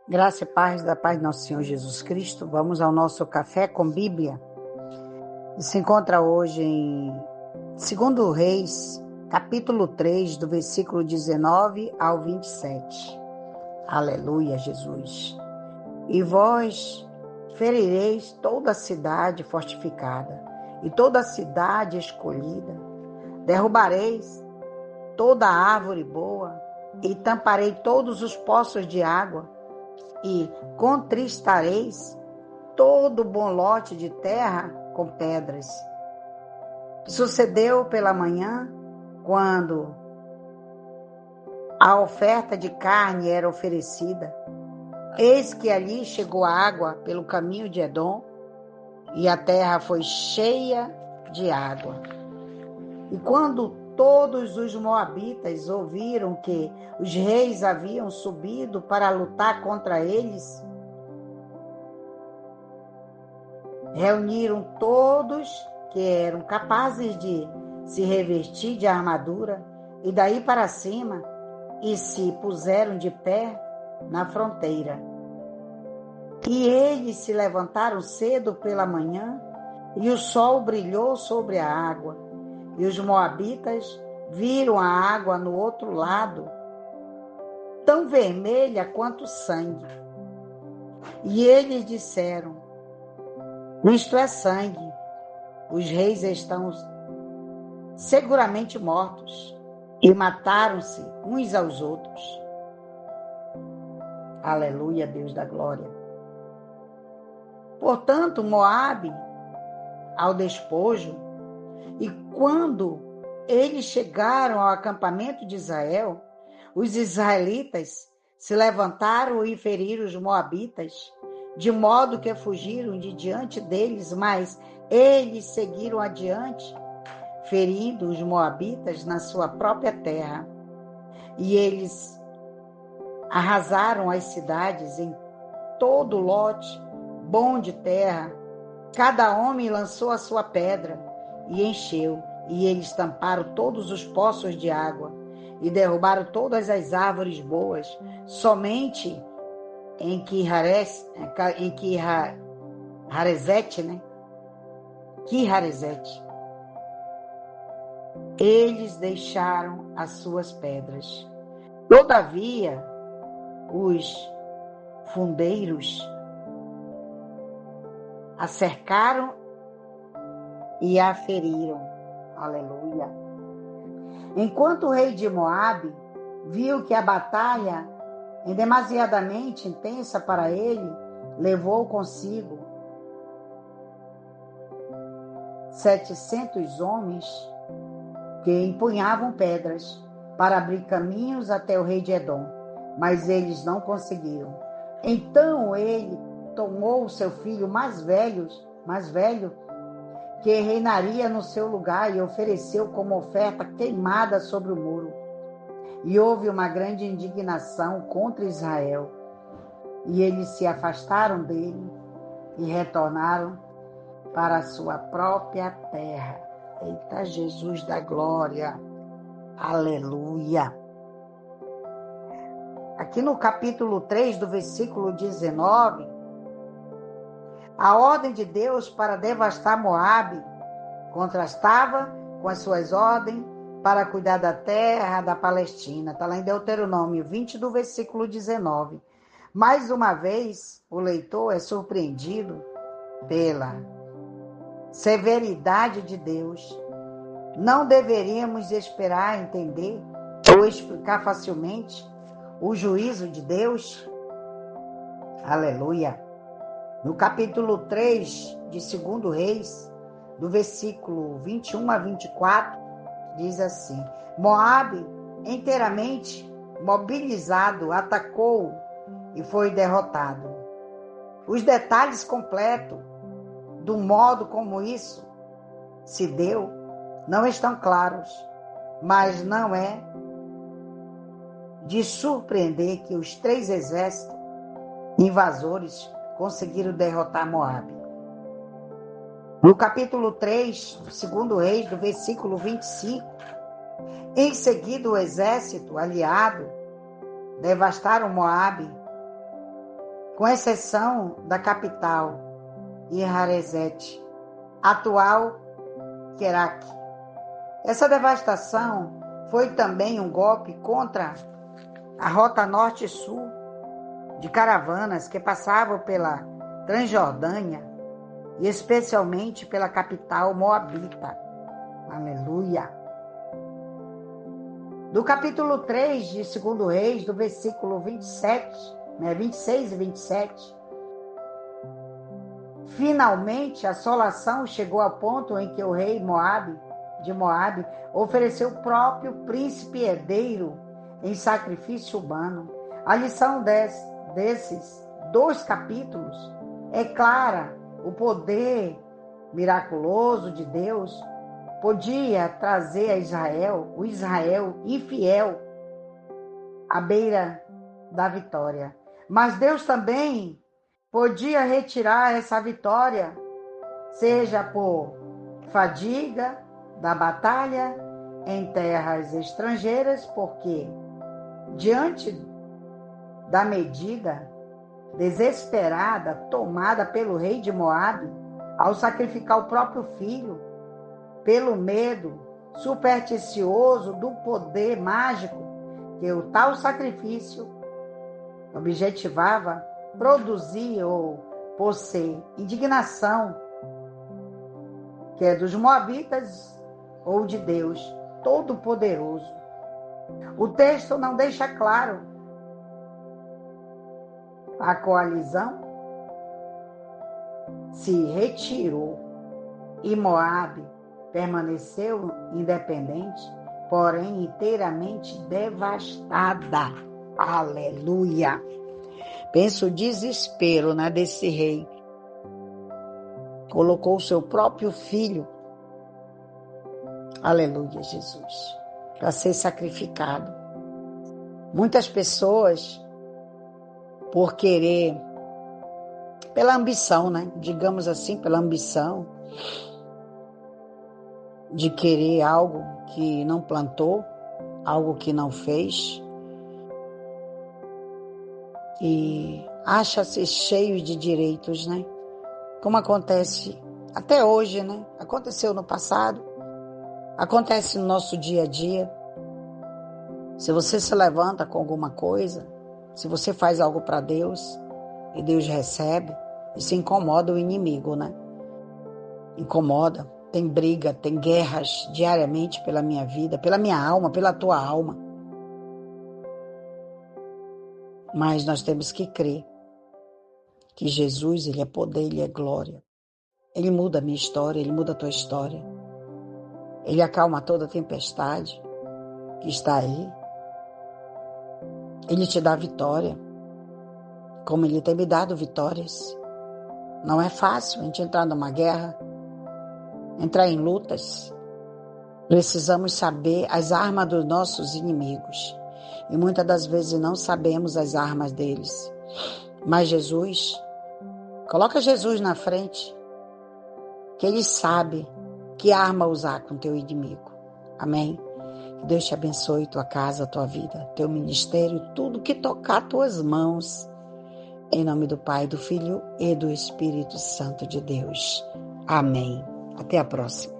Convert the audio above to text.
Graça e paz da paz do nosso Senhor Jesus Cristo. Vamos ao nosso café com Bíblia. Se encontra hoje em 2 Reis, capítulo 3, do versículo 19 ao 27. Aleluia, Jesus. E vós ferireis toda a cidade fortificada e toda a cidade escolhida. Derrubareis toda a árvore boa e tamparei todos os poços de água. E contristareis todo bom lote de terra com pedras. Sucedeu pela manhã, quando a oferta de carne era oferecida, eis que ali chegou a água pelo caminho de Edom, e a terra foi cheia de água. E quando todos os moabitas ouviram que os reis haviam subido para lutar contra eles, reuniram todos que eram capazes de se revestir de armadura e daí para cima e se puseram de pé na fronteira. E eles se levantaram cedo pela manhã e o sol brilhou sobre a água. E os moabitas viram a água no outro lado, tão vermelha quanto sangue. E eles disseram: isto é sangue, os reis estão seguramente mortos. E mataram-se uns aos outros. Aleluia, Deus da glória. Portanto, Moabe ao despojo, e quando eles chegaram ao acampamento de Israel, os israelitas se levantaram e feriram os moabitas, de modo que fugiram de diante deles, mas eles seguiram adiante, ferindo os moabitas na sua própria terra. E eles arrasaram as cidades em todo lote bom de terra. Cada homem lançou a sua pedra e encheu, e eles tamparam todos os poços de água e derrubaram todas as árvores boas. Somente em Quiharesete, eles deixaram as suas pedras. Todavia, os fundeiros a cercaram e a feriram. Aleluia. Enquanto o rei de Moabe viu que a batalha é demasiadamente intensa para ele, levou consigo 700 homens que empunhavam pedras para abrir caminhos até o rei de Edom, mas eles não conseguiram. Então ele tomou o seu filho mais velho, que reinaria no seu lugar, e ofereceu como oferta queimada sobre o muro. E houve uma grande indignação contra Israel, e eles se afastaram dele e retornaram para a sua própria terra. Eita, Jesus da glória! Aleluia! Aqui no capítulo 3, do versículo 19, a ordem de Deus para devastar Moabe contrastava com as suas ordens para cuidar da terra da Palestina. Está lá em Deuteronômio 20, do versículo 19. Mais uma vez, o leitor é surpreendido pela severidade de Deus. Não deveríamos esperar entender ou explicar facilmente o juízo de Deus? Aleluia! No capítulo 3 de 2 Reis, do versículo 21 a 24, diz assim: Moabe, inteiramente mobilizado, atacou e foi derrotado. Os detalhes completos do modo como isso se deu não estão claros, mas não é de surpreender que os 3 exércitos invasores conseguiram derrotar Moabe. No capítulo 3, 2 Reis, do versículo 25, em seguida o exército aliado devastaram Moabe com exceção da capital, Irarezete, atual Queraque. Essa devastação foi também um golpe contra a rota norte e sul de caravanas que passavam pela Transjordânia e especialmente pela capital Moabita. Aleluia! Do capítulo 3 de 2 Reis, do versículo 26 e 27, finalmente a assolação chegou ao ponto em que o rei de Moabe ofereceu o próprio príncipe herdeiro em sacrifício humano. A lição desses 2 capítulos é clara. O poder miraculoso de Deus podia trazer a Israel, o Israel infiel, à beira da vitória. Mas Deus também podia retirar essa vitória, seja por fadiga da batalha em terras estrangeiras, porque diante da medida desesperada tomada pelo rei de Moabe ao sacrificar o próprio filho, pelo medo supersticioso do poder mágico que o tal sacrifício objetivava, produzir ou possuir indignação, que é dos moabitas ou de Deus Todo-Poderoso. O texto não deixa claro a coalizão se retirou e Moabe permaneceu independente, porém inteiramente devastada. Aleluia! Pensa o desespero, né, desse rei. Colocou o seu próprio filho, aleluia, Jesus, para ser sacrificado. Muitas pessoas, por querer, pela ambição, né, digamos assim, pela ambição de querer algo que não plantou, algo que não fez, e acha-se cheio de direitos, né? Como acontece até hoje, né? Aconteceu no passado, acontece no nosso dia a dia. Se você se levanta com alguma coisa, se você faz algo para Deus e Deus recebe, isso incomoda o inimigo, né? Incomoda, tem briga, tem guerras diariamente pela minha vida, pela minha alma, pela tua alma. Mas nós temos que crer que Jesus, Ele é poder, Ele é glória. Ele muda a minha história, Ele muda a tua história. Ele acalma toda a tempestade que está aí. Ele te dá vitória, como Ele tem me dado vitórias. Não é fácil a gente entrar numa guerra, entrar em lutas. Precisamos saber as armas dos nossos inimigos. E muitas das vezes não sabemos as armas deles. Mas Jesus, coloca Jesus na frente, que Ele sabe que arma usar com teu inimigo. Amém? Que Deus te abençoe, tua casa, tua vida, teu ministério, tudo que tocar tuas mãos. Em nome do Pai, do Filho e do Espírito Santo de Deus. Amém. Até a próxima.